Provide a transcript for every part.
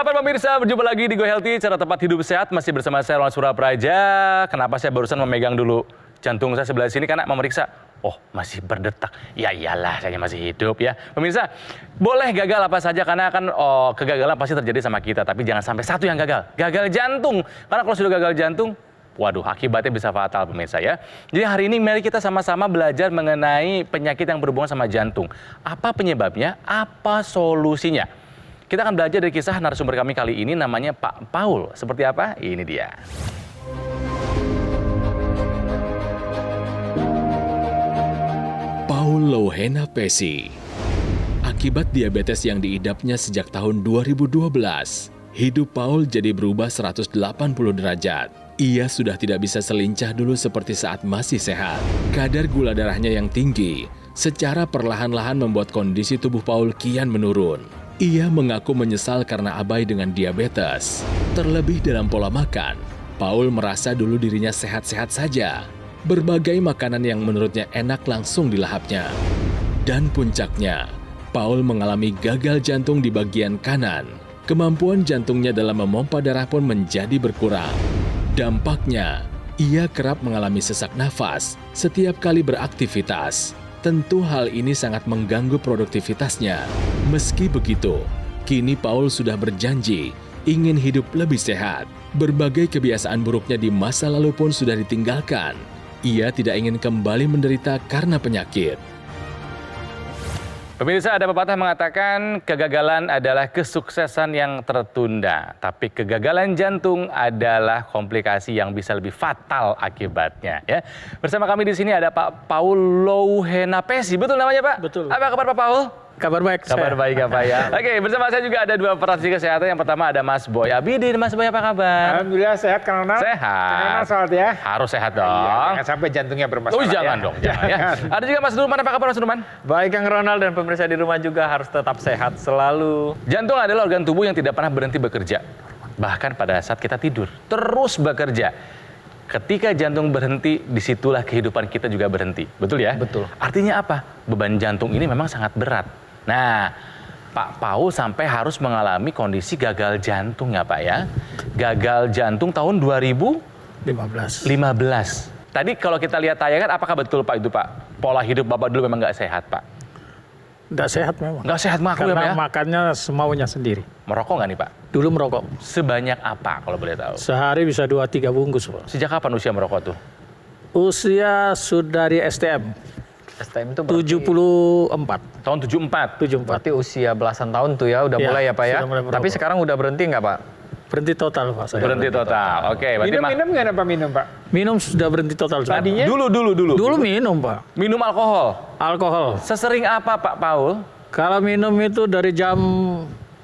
kabar pemirsa? Berjumpa lagi di Go Healthy, cara tepat hidup sehat. Masih bersama saya Ronald Surapraja. Kenapa saya barusan memegang dulu jantung saya sebelah sini? Karena memeriksa, oh masih berdetak. Ya iyalah, saya masih hidup ya. Pemirsa, boleh gagal apa saja karena kan kegagalan pasti terjadi sama kita. Tapi jangan sampai satu yang gagal. Gagal jantung. Karena kalau sudah gagal jantung, waduh, akibatnya bisa fatal pemirsa ya. Jadi hari ini mari kita sama-sama belajar mengenai penyakit yang berhubungan sama jantung. Apa penyebabnya? Apa solusinya? Kita akan belajar dari kisah narasumber kami kali ini, namanya Pak Paul. Seperti apa? Ini dia. Paul Louhena Pesci. Akibat diabetes yang diidapnya sejak tahun 2012, hidup Paul jadi berubah 180 derajat. Ia sudah tidak bisa selincah dulu seperti saat masih sehat. Kadar gula darahnya yang tinggi secara perlahan-lahan membuat kondisi tubuh Paul kian menurun. Ia mengaku menyesal karena abai dengan diabetes. Terlebih dalam pola makan, Paul merasa dulu dirinya sehat-sehat saja. Berbagai makanan yang menurutnya enak langsung dilahapnya. Dan puncaknya, Paul mengalami gagal jantung di bagian kanan. Kemampuan jantungnya dalam memompa darah pun menjadi berkurang. Dampaknya, ia kerap mengalami sesak nafas setiap kali beraktivitas. Tentu hal ini sangat mengganggu produktivitasnya. Meski begitu, kini Paul sudah berjanji ingin hidup lebih sehat. Berbagai kebiasaan buruknya di masa lalu pun sudah ditinggalkan. Ia tidak ingin kembali menderita karena penyakit. Pemirsa, ada pepatah mengatakan kegagalan adalah kesuksesan yang tertunda. Tapi kegagalan jantung adalah komplikasi yang bisa lebih fatal akibatnya. Ya. Bersama kami di sini ada Pak Paul Louhena Pesci. Betul namanya Pak? Betul. Apa kabar Pak Paul? Kabar baik. Kabar baik ya Pak ya. Oke, bersama saya juga ada dua praktisi kesehatan. Yang pertama ada Mas Boy Abidin. Mas Boy apa kabar? Alhamdulillah sehat Kang Ronald. Sehat. Kang Ronald sholat ya. Harus sehat dong. Iya, jangan sampai jantungnya bermasalah. Oh jangan dong, jangan ya. Ada juga Mas Nurman. Apa kabar Mas Nurman? Baik Kang Ronald dan pemirsa di rumah juga harus tetap sehat selalu. Jantung adalah organ tubuh yang tidak pernah berhenti bekerja. Bahkan pada saat kita tidur, terus bekerja. Ketika jantung berhenti, disitulah kehidupan kita juga berhenti. Betul ya? Betul. Artinya apa? Beban jantung ini memang sangat berat. Nah, Pak Paul sampai harus mengalami kondisi gagal jantung ya Pak ya. Gagal jantung tahun 2015. 15. Tadi kalau kita lihat tayangan, apakah betul Pak itu Pak? Pola hidup Bapak dulu memang nggak sehat Pak? Nggak sehat memang. Nggak sehat mengaku ya Pak Karena ya? makannya semaunya sendiri. Merokok nggak nih Pak? Dulu merokok. Sebanyak apa kalau boleh tahu? Sehari bisa 2-3 bungkus Pak. Sejak kapan usia merokok tuh? Usia sudah di STM. STM itu berarti 74. Tahun 74? 74. berarti usia belasan tahun tuh ya udah Ya, mulai ya Pak ya. sudah mulai merokok. Tapi sekarang udah berhenti nggak Pak? Berhenti total Pak saya. Berhenti total. Oke, berarti Minum nggak ada Pak minum Pak? Minum sudah berhenti total. Tadinya? Dulu. Dulu minum Pak. Minum alkohol. Alkohol. Sesering apa Pak Paul? Kalau minum itu dari jam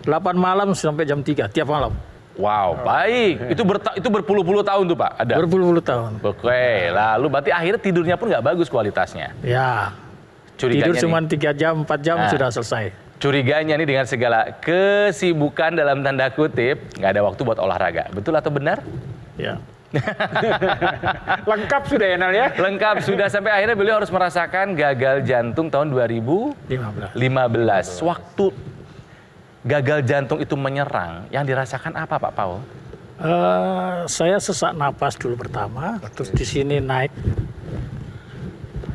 8 malam sampai jam 3 tiap malam. Wow, baik. Itu berpuluh-puluh tahun tuh Pak? Ada? Berpuluh-puluh tahun. Oke, lalu berarti akhirnya tidurnya pun nggak bagus kualitasnya. Ya. Curiganya Tidur cuma nih, 3 jam, 4 jam Nah. sudah selesai. curiganya nih dengan segala kesibukan dalam tanda kutip, nggak ada waktu buat olahraga. Betul atau benar? Ya. Lengkap sudah ya Nal ya? Lengkap sudah, sampai akhirnya beliau harus merasakan gagal jantung tahun 2015. 15. Waktu gagal jantung itu menyerang, yang dirasakan apa Pak Paul? Saya sesak napas dulu pertama, terus di sini naik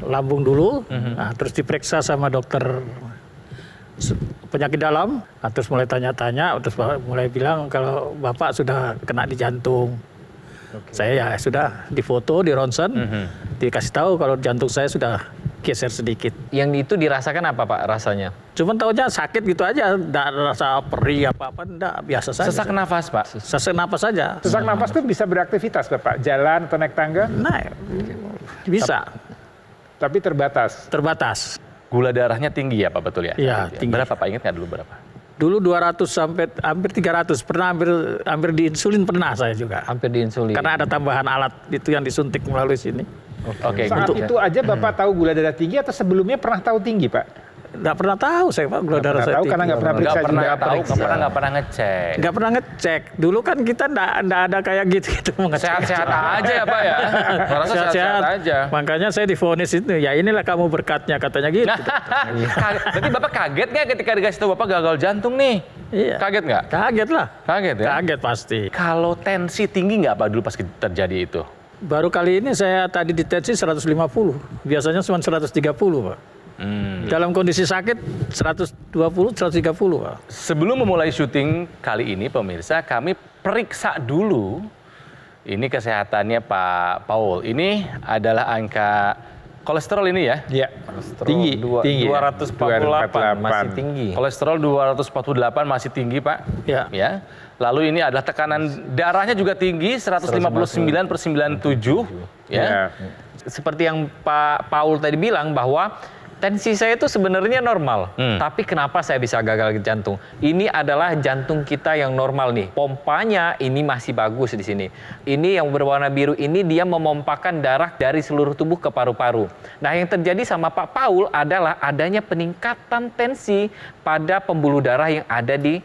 lambung dulu, nah, terus diperiksa sama dokter penyakit dalam, nah, terus mulai tanya-tanya, terus mulai bilang kalau Bapak sudah kena di jantung. Saya ya sudah difoto, di ronsen, dikasih tahu kalau jantung saya sudah geser sedikit. Yang itu dirasakan apa Pak rasanya? Cuman taunya sakit gitu aja, enggak rasa perih apa-apa, enggak, biasa saja. Sesak nafas Pak? Sesak napas saja. Sesak nafas tuh bisa beraktivitas Bapak? Jalan atau naik tangga? Nah, bisa, Tapi terbatas. terbatas. Gula darahnya tinggi ya Pak, betul ya? Iya, tinggi. Berapa Pak? Ingat nggak dulu berapa? Dulu 200 sampai hampir 300, pernah hampir diinsulin pernah saya juga. Hampir diinsulin. Karena ada tambahan alat itu yang disuntik melalui sini. Oke, Saat untuk itu aja Bapak tahu gula darah tinggi atau sebelumnya pernah tahu tinggi Pak? Nggak pernah tahu saya Pak gula darah saya tahu tinggi. karena nggak pernah periksa Nggak pernah juga. tahu, nggak pernah ngecek. Nggak pernah ngecek. Dulu kan kita nggak ada kayak gitu mengecek. Sehat-sehat aja ya Pak ya. Merasa sehat-sehat aja. Makanya saya divonis itu, ya inilah kamu berkatnya katanya gitu. Berarti Bapak kaget nggak ketika dikasih tahu Bapak gagal jantung nih? Iya. Kaget nggak? Kaget lah. Kaget ya? Kaget pasti. Kalau tensi tinggi nggak Pak dulu pas terjadi itu? Baru kali ini saya tadi deteksi 150. Biasanya cuma 130 Pak. Dalam kondisi sakit 120, 130 Pak. Sebelum memulai syuting kali ini pemirsa, kami periksa dulu ini kesehatannya Pak Paul. Ini adalah angka kolesterol ini ya. Iya. Tinggi, tinggi. 248 masih tinggi. Kolesterol 248 masih tinggi Pak. Ya. Lalu ini adalah tekanan darahnya juga tinggi 159/97 ya. Seperti yang Pak Paul tadi bilang bahwa tensi saya itu sebenarnya normal, tapi kenapa saya bisa gagal jantung? Ini adalah jantung kita yang normal nih. Pompanya ini masih bagus di sini. Ini yang berwarna biru ini dia memompakan darah dari seluruh tubuh ke paru-paru. Nah, yang terjadi sama Pak Paul adalah adanya peningkatan tensi pada pembuluh darah yang ada di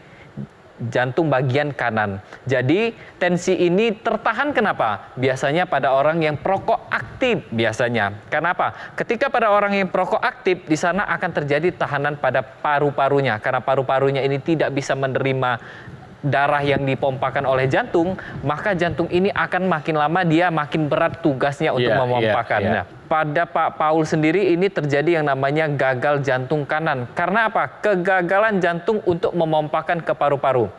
jantung bagian kanan. Jadi tensi ini tertahan kenapa? Biasanya pada orang yang perokok aktif biasanya. Kenapa? Ketika pada orang yang perokok aktif di sana akan terjadi tahanan pada paru-parunya karena paru-parunya ini tidak bisa menerima darah yang dipompakan oleh jantung, maka jantung ini akan makin lama dia makin berat tugasnya untuk memompakan. Nah, pada Pak Paul sendiri ini terjadi yang namanya gagal jantung kanan. Karena apa? Kegagalan jantung untuk memompakan ke paru-paru.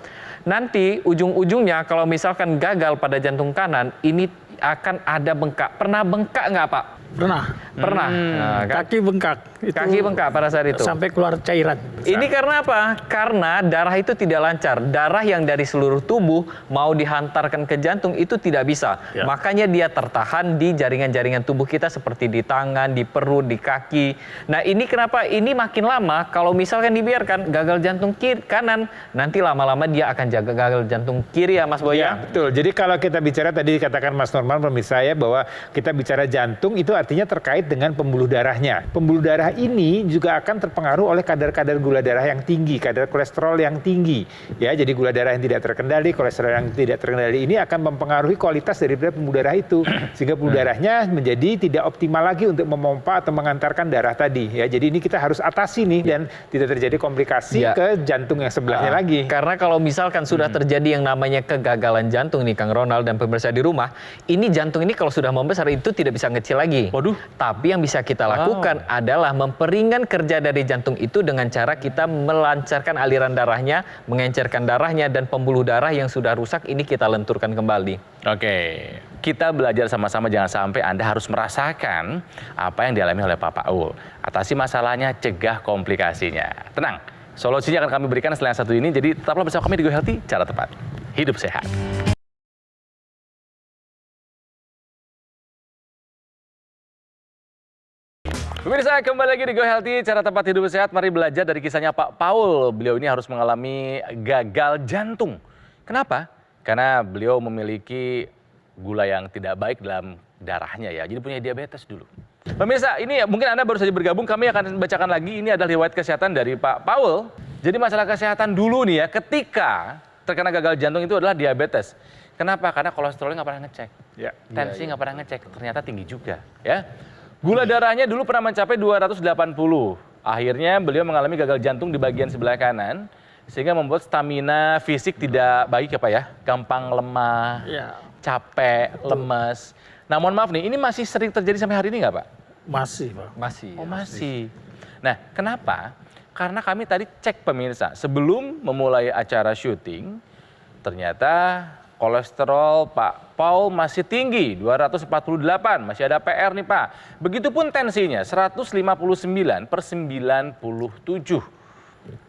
Nanti ujung-ujungnya kalau misalkan gagal pada jantung kanan, ini akan ada bengkak. Pernah bengkak nggak Pak? Pernah. Nah, Kaki bengkak. kaki bengkak pada saat itu. Sampai keluar cairan. Ini karena apa? Karena darah itu tidak lancar. Darah yang dari seluruh tubuh mau dihantarkan ke jantung itu tidak bisa. Ya. Makanya dia tertahan di jaringan-jaringan tubuh kita seperti di tangan, di perut, di kaki. Nah, ini kenapa? Ini makin lama kalau misalkan dibiarkan gagal jantung kiri kanan, nanti lama-lama dia akan jaga gagal jantung kiri ya Mas Boy Ya, ya. betul. Jadi kalau kita bicara tadi dikatakan Mas Norman pemirsa ya bahwa kita bicara jantung itu artinya terkait dengan pembuluh darahnya. Pembuluh darah ini juga akan terpengaruh oleh kadar-kadar gula darah yang tinggi, kadar kolesterol yang tinggi. Ya, jadi gula darah yang tidak terkendali, kolesterol yang tidak terkendali ini akan mempengaruhi kualitas daripada pembuluh darah itu. Sehingga pembuluh darahnya menjadi tidak optimal lagi untuk memompa atau mengantarkan darah tadi. Ya, jadi ini kita harus atasi nih dan tidak terjadi komplikasi ke jantung yang sebelahnya lagi. Karena kalau misalkan sudah terjadi yang namanya kegagalan jantung nih Kang Ronald dan pemirsa di rumah, ini jantung ini kalau sudah membesar itu tidak bisa ngecil lagi. Waduh. Tapi yang bisa kita lakukan adalah memperingan kerja dari jantung itu dengan cara kita melancarkan aliran darahnya, mengencerkan darahnya, dan pembuluh darah yang sudah rusak ini kita lenturkan kembali. Oke, kita belajar sama-sama jangan sampai Anda harus merasakan apa yang dialami oleh Pak Paul. Atasi masalahnya, cegah komplikasinya. Tenang, solusinya akan kami berikan setelah yang satu ini. Jadi tetaplah bersama kami di Go Healthy, cara tepat. Hidup sehat. Pemirsa, kembali lagi di Go Healthy, cara tepat hidup sehat. Mari belajar dari kisahnya Pak Paul. Beliau ini harus mengalami gagal jantung. Kenapa? Karena beliau memiliki gula yang tidak baik dalam darahnya ya. Jadi punya diabetes dulu. Pemirsa, ini mungkin Anda baru saja bergabung. Kami akan bacakan lagi. Ini adalah riwayat kesehatan dari Pak Paul. Jadi masalah kesehatan dulu nih ya, ketika terkena gagal jantung itu adalah diabetes. Kenapa? Karena kolesterolnya nggak pernah ngecek. Tensi nggak pernah ngecek. Ternyata tinggi juga ya. Gula darahnya dulu pernah mencapai 280. Akhirnya beliau mengalami gagal jantung di bagian sebelah kanan. Sehingga membuat stamina fisik tidak baik ya Pak ya. Gampang lemah, capek, lemes. Nah mohon maaf nih, ini masih sering terjadi sampai hari ini nggak Pak? Masih Pak. Masih. Oh masih. Nah kenapa? Karena kami tadi cek pemirsa. Sebelum memulai acara syuting, ternyata kolesterol Pak Paul masih tinggi, 248, masih ada PR nih Pak. Begitupun tensinya, 159/97.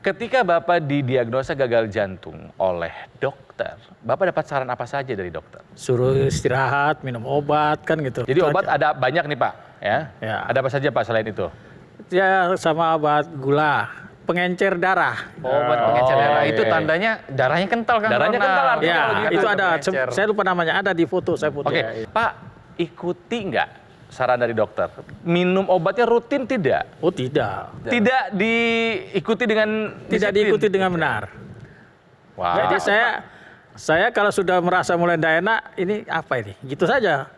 Ketika Bapak didiagnosa gagal jantung oleh dokter, Bapak dapat saran apa saja dari dokter? Suruh istirahat, minum obat kan gitu. Jadi Itu obat aja. ada banyak nih Pak, ya? Ya. Ada apa saja Pak selain itu? Ya sama obat gula, pengencer darah. Obat pengencer darah itu oke. tandanya darahnya kental kan? Darahnya Ronald? kental artinya Ya, kalau gitu. itu ada. Pengencer. Saya lupa namanya, ada di foto, saya foto. Oke, Ya. Pak ikuti nggak saran dari dokter, minum obatnya rutin tidak? Oh tidak. Tidak diikuti dengan Tidak disiplin? diikuti dengan benar. Wah. Jadi saya kalau sudah merasa mulai tidak enak, ini apa ini? Gitu saja.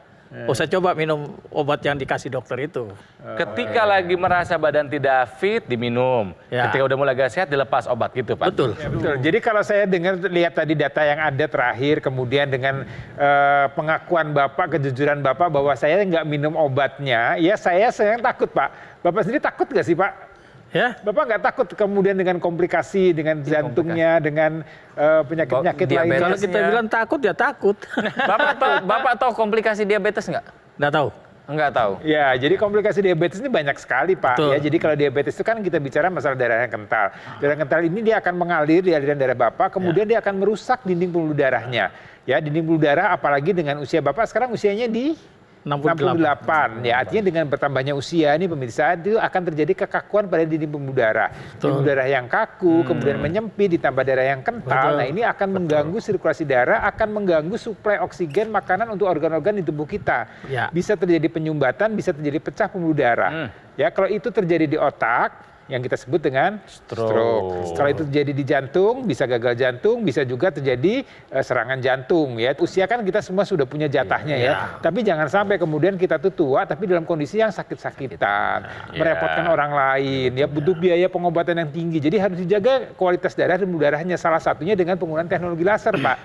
Oh saya coba minum obat yang dikasih dokter itu. Ketika lagi merasa badan tidak fit, diminum. Ya. Ketika udah mulai agak sehat, dilepas obat gitu, Pak? Betul. Ya, betul. Jadi kalau saya lihat tadi data yang ada terakhir, kemudian dengan pengakuan Bapak, kejujuran Bapak bahwa saya nggak minum obatnya, ya saya takut Pak. Bapak sendiri takut nggak sih Pak? Ya. Bapak nggak takut kemudian dengan komplikasi, dengan jantungnya, dengan penyakit-penyakit lain? Diabetes. Kalau kita bilang takut ya takut. Bapak tahu komplikasi diabetes nggak? Nggak tahu. Enggak tahu. Ya, jadi komplikasi diabetes ini banyak sekali, Pak. Betul. Ya, jadi kalau diabetes itu kan kita bicara masalah darah yang kental. Darah yang kental ini dia akan mengalir di aliran darah Bapak, kemudian dia akan merusak dinding pembuluh darahnya. Ya, dinding pembuluh darah apalagi dengan usia Bapak sekarang usianya di 68. Ya, artinya dengan bertambahnya usia ini pemirsa itu akan terjadi kekakuan pada dinding pembuluh darah. Pembuluh darah yang kaku, kemudian menyempit ditambah darah yang kental. Betul. Nah, ini akan mengganggu sirkulasi darah, akan mengganggu suplai oksigen makanan untuk organ-organ di tubuh kita. Ya. Bisa terjadi penyumbatan, bisa terjadi pecah pembuluh darah. Ya, kalau itu terjadi di otak yang kita sebut dengan stroke. Kalau itu terjadi di jantung, bisa gagal jantung, bisa juga terjadi serangan jantung. Ya, usia kan kita semua sudah punya jatahnya ya. Tapi jangan sampai kemudian kita tuh tua, tapi dalam kondisi yang sakit-sakitan, merepotkan orang lain. Ya, butuh biaya pengobatan yang tinggi. Jadi harus dijaga kualitas darah dan pembuluh darahnya. Salah satunya dengan penggunaan teknologi laser, Pak.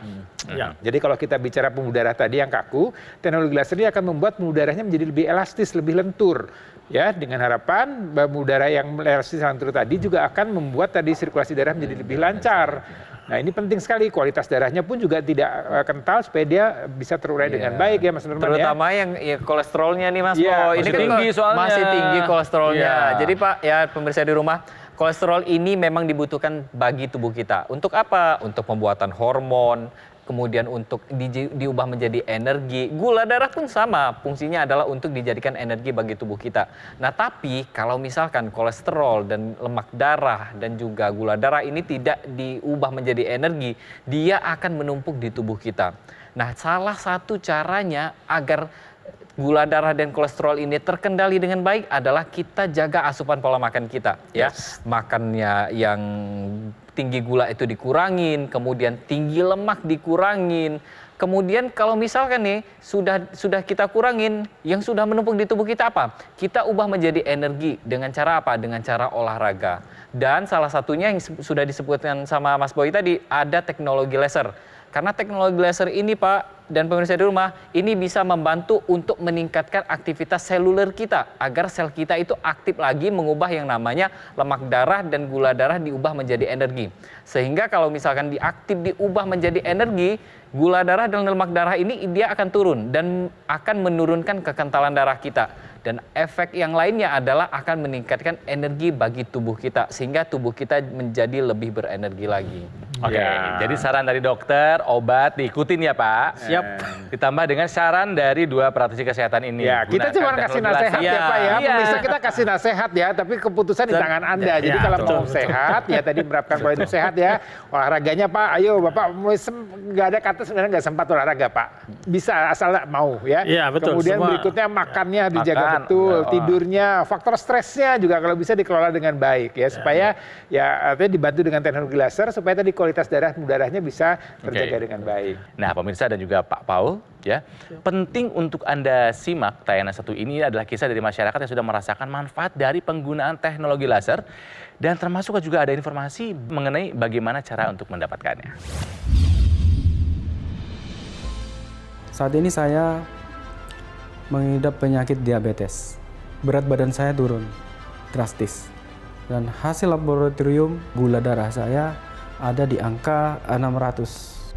Ya. Jadi kalau kita bicara pembuluh darah tadi yang kaku, teknologi laser ini akan membuat pembuluh darahnya menjadi lebih elastis, lebih lentur. Ya, dengan harapan pembuluh darah yang elastis lentur tadi juga akan membuat tadi sirkulasi darah menjadi lebih lancar. Nah, ini penting sekali, kualitas darahnya pun juga tidak kental supaya dia bisa terurai dengan baik ya Mas Nurman. Terutama yang ya, kolesterolnya nih Mas Iya, Bo. masih tinggi soalnya. Masih tinggi kolesterolnya. Iya. Jadi Pak, ya pemirsa di rumah, kolesterol ini memang dibutuhkan bagi tubuh kita. Untuk apa? Untuk pembuatan hormon, kemudian untuk diubah menjadi energi. Gula darah pun sama, fungsinya adalah untuk dijadikan energi bagi tubuh kita. Nah, tapi kalau misalkan kolesterol dan lemak darah dan juga gula darah ini tidak diubah menjadi energi, dia akan menumpuk di tubuh kita. Nah, salah satu caranya agar gula darah dan kolesterol ini terkendali dengan baik adalah kita jaga asupan pola makan kita, ya. Makannya yang tinggi gula itu dikurangin, kemudian tinggi lemak dikurangin. Kemudian kalau misalkan nih sudah kita kurangin, yang sudah menumpuk di tubuh kita apa? Kita ubah menjadi energi dengan cara apa? Dengan cara olahraga. Dan salah satunya yang sudah disebutkan sama Mas Boy tadi, ada teknologi laser. Karena teknologi laser ini Pak dan pemirsa di rumah, ini bisa membantu untuk meningkatkan aktivitas seluler kita. Agar sel kita itu aktif lagi mengubah yang namanya lemak darah dan gula darah diubah menjadi energi. Sehingga kalau misalkan diubah menjadi energi, gula darah dan lemak darah ini dia akan turun dan akan menurunkan kekentalan darah kita. Dan efek yang lainnya adalah akan meningkatkan energi bagi tubuh kita. Sehingga tubuh kita menjadi lebih berenergi lagi. Oke, jadi saran dari dokter, obat diikutin ya Pak. Siap. Ditambah dengan saran dari dua praktisi kesehatan ini. Ya, kita Gunakan cuma kasih teknologi nasihat laser. ya Pak ya. Iya. Pemirsa kita kasih nasihat ya, tapi keputusan di tangan Anda. Jadi kalau mau sehat, ya tadi menerapkan pola hidup sehat ya. Olahraganya Pak, ayo Bapak mulai nggak ada kata sebenarnya nggak sempat olahraga Pak. Bisa asal mau ya. Iya, betul. Kemudian Semua. berikutnya makannya dijaga Makan. betul, Oh. tidurnya, faktor stresnya juga kalau bisa dikelola dengan baik ya. Supaya ya artinya dibantu dengan teknologi laser supaya tadi kualitas darahnya bisa terjaga dengan baik. Nah, pemirsa dan juga Pak Paul, ya, penting untuk Anda simak tayangan satu ini adalah kisah dari masyarakat yang sudah merasakan manfaat dari penggunaan teknologi laser dan termasuk juga ada informasi mengenai bagaimana cara untuk mendapatkannya. Saat ini saya mengidap penyakit diabetes. Berat badan saya turun drastis. Dan hasil laboratorium gula darah saya ada di angka 600.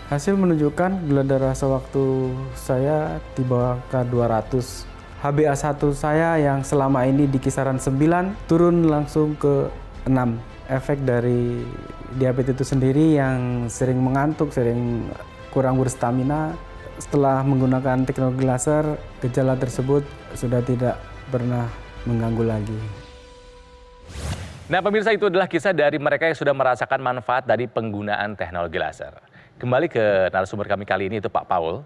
Hasil menunjukkan gula darah sewaktu saya di bawah angka 200. HbA1 saya yang selama ini di kisaran 9 turun langsung ke 6. Efek dari diabetes itu sendiri yang sering mengantuk, sering kurang berstamina. Setelah menggunakan teknologi laser, gejala tersebut sudah tidak pernah mengganggu lagi. Nah, pemirsa, itu adalah kisah dari mereka yang sudah merasakan manfaat dari penggunaan teknologi laser. Kembali ke narasumber kami kali ini, itu Pak Paul.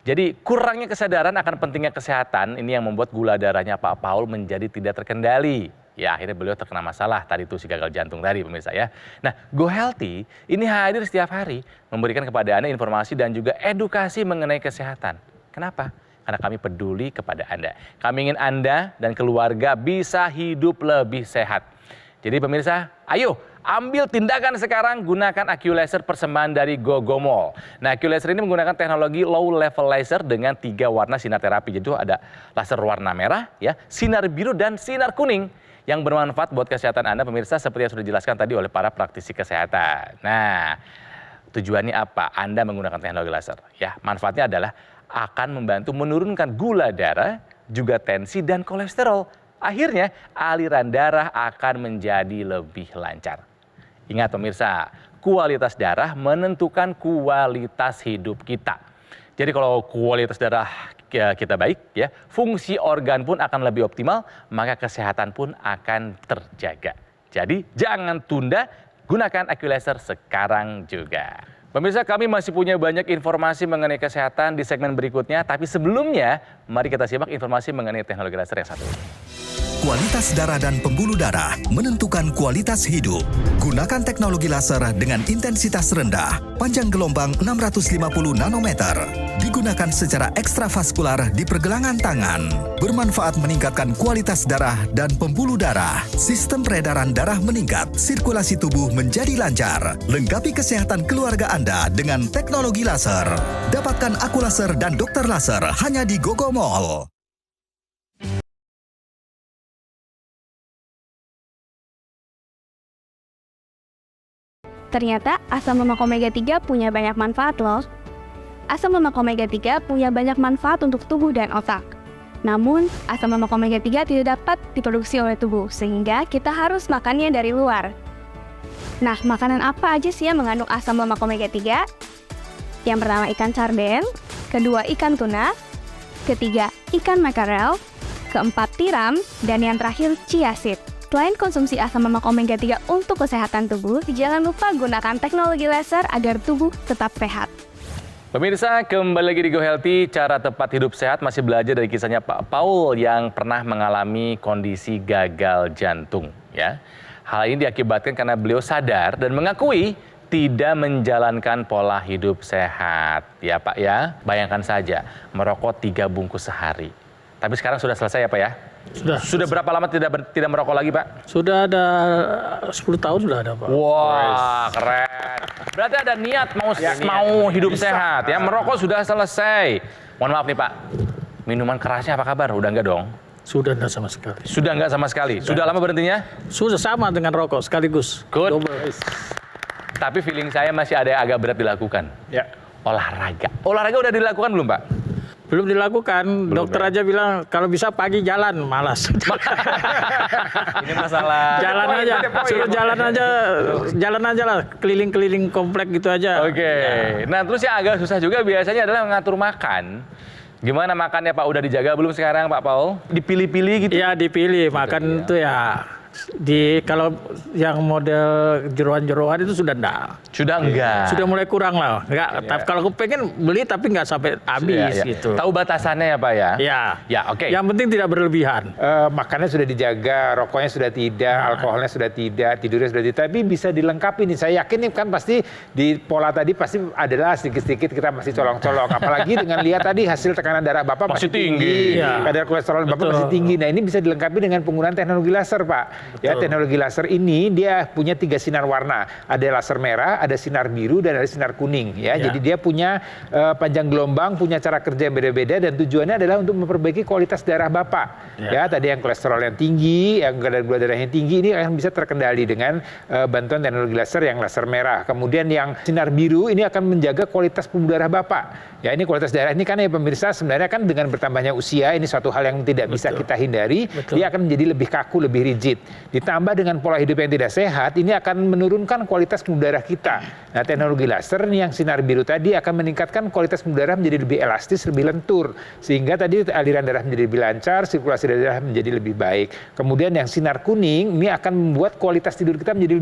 Jadi kurangnya kesadaran akan pentingnya kesehatan ini yang membuat gula darahnya Pak Paul menjadi tidak terkendali. Ya akhirnya beliau terkena masalah tadi itu si gagal jantung tadi pemirsa ya. Nah Go Healthy ini hadir setiap hari memberikan kepada Anda informasi dan juga edukasi mengenai kesehatan. Kenapa? Karena kami peduli kepada Anda. Kami ingin Anda dan keluarga bisa hidup lebih sehat. Jadi pemirsa, ayo ambil tindakan sekarang, gunakan AccuLaser persembahan dari Gogomol. Nah, AccuLaser ini menggunakan teknologi low level laser dengan 3 warna sinar terapi. Jadi itu ada laser warna merah, ya, sinar biru dan sinar kuning yang bermanfaat buat kesehatan Anda pemirsa seperti yang sudah dijelaskan tadi oleh para praktisi kesehatan. Nah, tujuannya apa? Anda menggunakan teknologi laser. Ya, manfaatnya adalah akan membantu menurunkan gula darah, juga tensi dan kolesterol. Akhirnya aliran darah akan menjadi lebih lancar. Ingat pemirsa, kualitas darah menentukan kualitas hidup kita. Jadi kalau kualitas darah kita baik, ya, fungsi organ pun akan lebih optimal, maka kesehatan pun akan terjaga. Jadi jangan tunda, gunakan AccuLaser sekarang juga. Pemirsa, kami masih punya banyak informasi mengenai kesehatan di segmen berikutnya, tapi sebelumnya mari kita simak informasi mengenai teknologi laser yang satu ini. Kualitas darah dan pembuluh darah menentukan kualitas hidup. Gunakan teknologi laser dengan intensitas rendah, panjang gelombang 650 nanometer. Digunakan secara ekstravaskular di pergelangan tangan. Bermanfaat meningkatkan kualitas darah dan pembuluh darah. Sistem peredaran darah meningkat, sirkulasi tubuh menjadi lancar. Lengkapi kesehatan keluarga Anda dengan teknologi laser. Dapatkan AccuLaser dan dokter laser hanya di Gogomol. Ternyata asam lemak omega 3 punya banyak manfaat loh. Asam lemak omega 3 punya banyak manfaat untuk tubuh dan otak. Namun, asam lemak omega 3 tidak dapat diproduksi oleh tubuh, sehingga kita harus makannya dari luar. Nah, makanan apa aja sih yang mengandung asam lemak omega 3? Yang pertama ikan sarden, kedua ikan tuna, ketiga ikan makarel, keempat tiram, dan yang terakhir chia seed. Selain konsumsi asam lemak omega 3 untuk kesehatan tubuh, jangan lupa gunakan teknologi laser agar tubuh tetap sehat. Pemirsa, kembali lagi di Go Healthy, cara tepat hidup sehat masih belajar dari kisahnya Pak Paul yang pernah mengalami kondisi gagal jantung. Ya, hal ini diakibatkan karena beliau sadar dan mengakui tidak menjalankan pola hidup sehat. Ya Pak ya, bayangkan saja merokok 3 bungkus sehari. Tapi sekarang sudah selesai ya Pak ya? Sudah berapa lama tidak merokok lagi Pak? Sudah ada 10 tahun sudah ada Pak. Wah, keren. Berarti ada niat mau hidup sehat ya. Merokok sudah selesai. Mohon maaf nih Pak. Minuman kerasnya apa kabar? Udah enggak dong? Sudah enggak sama sekali. Sudah enggak sama sekali. Sudah lama berhentinya? Sudah sama dengan rokok sekaligus. Good. Double. Tapi feeling saya masih ada yang agak berat dilakukan. Ya. Olahraga. Olahraga udah dilakukan belum Pak? Belum dilakukan, dokter aja bilang kalau bisa pagi jalan, malas. Ini masalah. Jalan aja, suruh jalan aja lah, keliling-keliling komplek gitu aja. Oke. Ya. Nah terus yang agak susah juga biasanya adalah mengatur makan. Gimana makannya Pak? Udah dijaga belum sekarang Pak Paul? Dipilih-pilih gitu? Iya dipilih, makan itu ya. Kalau yang model jeroan-jeroan itu sudah enggak. Sudah enggak? Sudah mulai kurang lah. Enggak, tapi kalau aku pengen beli tapi enggak sampai habis gitu. Tahu batasannya ya Pak ya? Ya. Ya oke. Yang penting tidak berlebihan. Makannya sudah dijaga, rokoknya sudah tidak, alkoholnya sudah tidak, tidurnya sudah tidak. Tapi bisa dilengkapi nih. Saya yakin nih kan pasti di pola tadi pasti adalah sedikit-sedikit kita masih colong-colong. Apalagi dengan lihat tadi hasil tekanan darah Bapak masih tinggi. Ya. Kadar kolesterol Bapak masih tinggi. Nah ini bisa dilengkapi dengan penggunaan teknologi laser Pak. Ya, teknologi laser ini dia punya 3 sinar warna. Ada laser merah, ada sinar biru, dan ada sinar kuning. Ya, jadi dia punya panjang gelombang, punya cara kerja yang beda-beda, dan tujuannya adalah untuk memperbaiki kualitas darah Bapak. Ya, tadi yang kolesterol yang tinggi, yang kadar gula darah yang tinggi, ini akan bisa terkendali dengan bantuan teknologi laser yang laser merah. Kemudian yang sinar biru ini akan menjaga kualitas pembuluh darah Bapak. Ya, ini kualitas darah ini kan ya pemirsa sebenarnya kan dengan bertambahnya usia ini suatu hal yang tidak bisa kita hindari. Dia akan menjadi lebih kaku, lebih rigid. ditambah dengan pola hidup yang tidak sehat, ini akan menurunkan kualitas pembuluh darah kita. Nah, teknologi laser yang sinar biru tadi akan meningkatkan kualitas pembuluh darah menjadi lebih elastis, lebih lentur, sehingga tadi aliran darah menjadi lebih lancar, sirkulasi darah menjadi lebih baik. Kemudian yang sinar kuning ini akan membuat kualitas tidur kita menjadi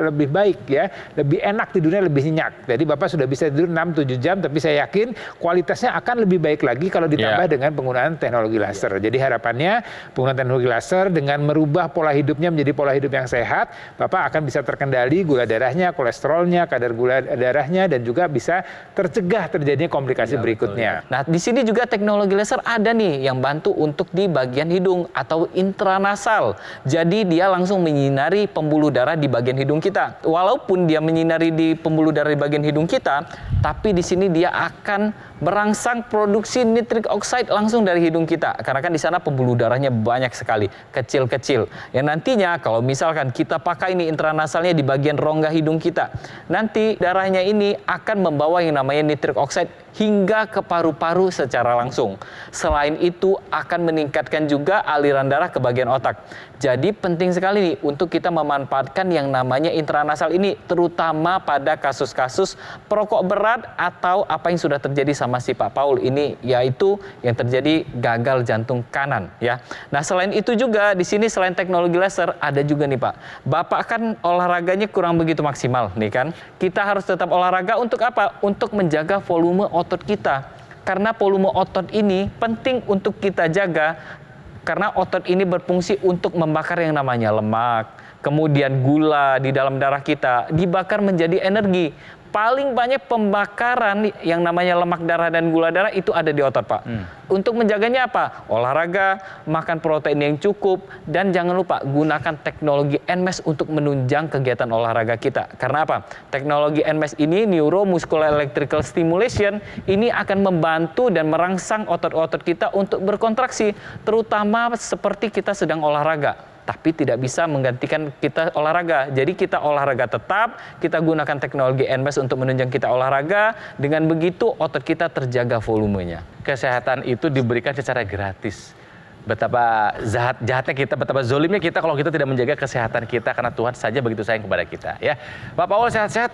lebih baik ya, lebih enak tidurnya, lebih nyenyak. Jadi Bapak sudah bisa tidur 6-7 jam, tapi saya yakin kualitasnya akan lebih baik lagi kalau ditambah dengan penggunaan teknologi laser. Jadi harapannya penggunaan teknologi laser dengan merubah pola hidupnya menjadi pola hidup yang sehat, Bapak akan bisa terkendali gula darahnya, kolesterolnya, kadar gula darahnya, dan juga bisa tercegah terjadinya komplikasi berikutnya. Nah, di sini juga teknologi laser ada nih yang bantu untuk di bagian hidung atau intranasal. Jadi dia langsung menyinari pembuluh darah di bagian hidung kita. Walaupun dia menyinari di pembuluh darah di bagian hidung kita, tapi di sini dia akan merangsang produksi nitrik oxide langsung dari hidung kita. Karena kan di sana pembuluh darahnya banyak sekali, kecil-kecil. Yang nantinya kalau misalkan kita pakai ini intranasalnya di bagian rongga hidung kita, nanti darahnya ini akan membawa yang namanya nitrik oxide hingga ke paru-paru secara langsung. Selain itu akan meningkatkan juga aliran darah ke bagian otak. Jadi penting sekali nih untuk kita memanfaatkan yang namanya intranasal ini, terutama pada kasus-kasus perokok berat atau apa yang sudah terjadi sama si Pak Paul ini, yaitu yang terjadi gagal jantung kanan ya. Nah, selain itu juga di sini selain teknologi laser ada juga nih Pak. Bapak kan olahraganya kurang begitu maksimal nih kan. Kita harus tetap olahraga untuk apa? Untuk menjaga volume otot kita. Karena volume otot ini penting untuk kita jaga. Karena otot ini berfungsi untuk membakar yang namanya lemak, kemudian gula di dalam darah kita dibakar menjadi energi. Paling banyak pembakaran yang namanya lemak darah dan gula darah itu ada di otot, Pak. Untuk menjaganya apa? Olahraga, makan protein yang cukup, dan jangan lupa gunakan teknologi NMES untuk menunjang kegiatan olahraga kita. Karena apa? Teknologi NMES ini, Neuromuscular Electrical Stimulation, ini akan membantu dan merangsang otot-otot kita untuk berkontraksi, terutama seperti kita sedang olahraga. Tapi tidak bisa menggantikan kita olahraga. Jadi kita olahraga tetap, kita gunakan teknologi NMES untuk menunjang kita olahraga. Dengan begitu otot kita terjaga volumenya. Kesehatan itu diberikan secara gratis. Betapa jahatnya kita, betapa zolimnya kita kalau kita tidak menjaga kesehatan kita, karena Tuhan saja begitu sayang kepada kita. Ya, Pak Paul sehat-sehat.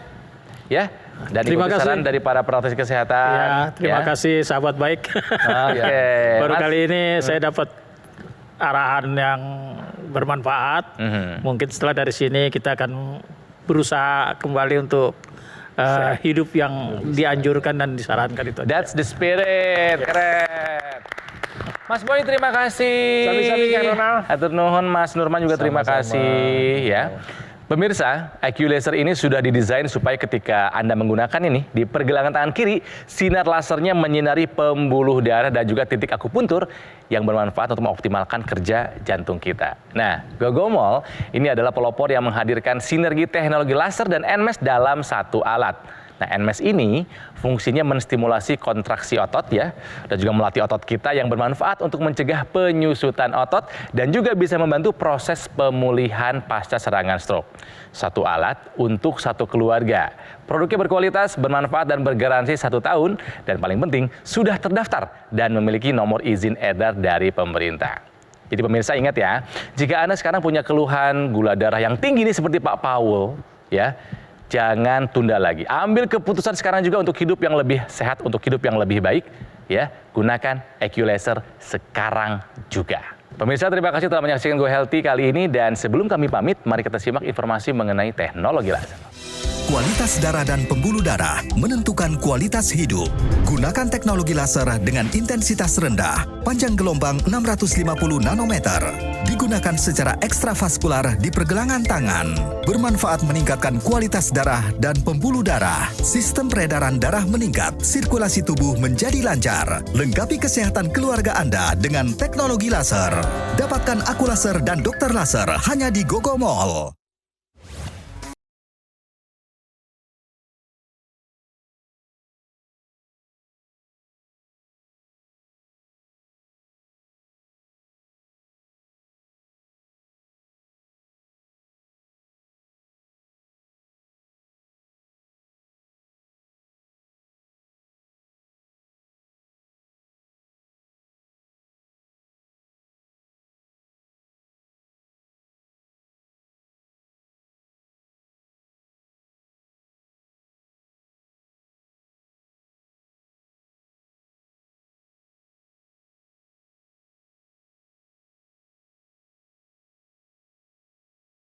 Ya, dan terima ikuti saran kasih dari para praktisi kesehatan. Ya, terima kasih sahabat baik. Oke. Baru kali ini saya dapat arahan yang bermanfaat. Mungkin setelah dari sini kita akan berusaha kembali untuk hidup yang dianjurkan dan disarankan itu. That's the spirit. Keren. Mas Boy, terima kasih. Sami-sami, Kang Ronald. Atur nuhun, Mas Nurman juga terima kasih ya. Pemirsa, IQ Laser ini sudah didesain supaya ketika Anda menggunakan ini, di pergelangan tangan kiri, sinar lasernya menyinari pembuluh darah dan juga titik akupuntur yang bermanfaat untuk mengoptimalkan kerja jantung kita. Nah, Gogomol ini adalah pelopor yang menghadirkan sinergi teknologi laser dan NMES dalam satu alat. Nah, NMES ini fungsinya menstimulasi kontraksi otot ya, dan juga melatih otot kita yang bermanfaat untuk mencegah penyusutan otot dan juga bisa membantu proses pemulihan pasca serangan stroke. Satu alat untuk satu keluarga. Produknya berkualitas, bermanfaat dan bergaransi 1 tahun, dan paling penting sudah terdaftar dan memiliki nomor izin edar dari pemerintah. Jadi pemirsa ingat ya, jika Anda sekarang punya keluhan gula darah yang tinggi nih seperti Pak Paul ya, jangan tunda lagi. Ambil keputusan sekarang juga untuk hidup yang lebih sehat, untuk hidup yang lebih baik. Ya, gunakan IQ Laser sekarang juga. Pemirsa, terima kasih telah menyaksikan Go Healthy kali ini. Dan sebelum kami pamit, mari kita simak informasi mengenai teknologi laser. Kualitas darah dan pembuluh darah menentukan kualitas hidup. Gunakan teknologi laser dengan intensitas rendah, panjang gelombang 650 nanometer. Digunakan secara ekstravaskular di pergelangan tangan. Bermanfaat meningkatkan kualitas darah dan pembuluh darah. Sistem peredaran darah meningkat, sirkulasi tubuh menjadi lancar. Lengkapi kesehatan keluarga Anda dengan teknologi laser. Dapatkan Aku Laser dan Dokter Laser hanya di Gogomol.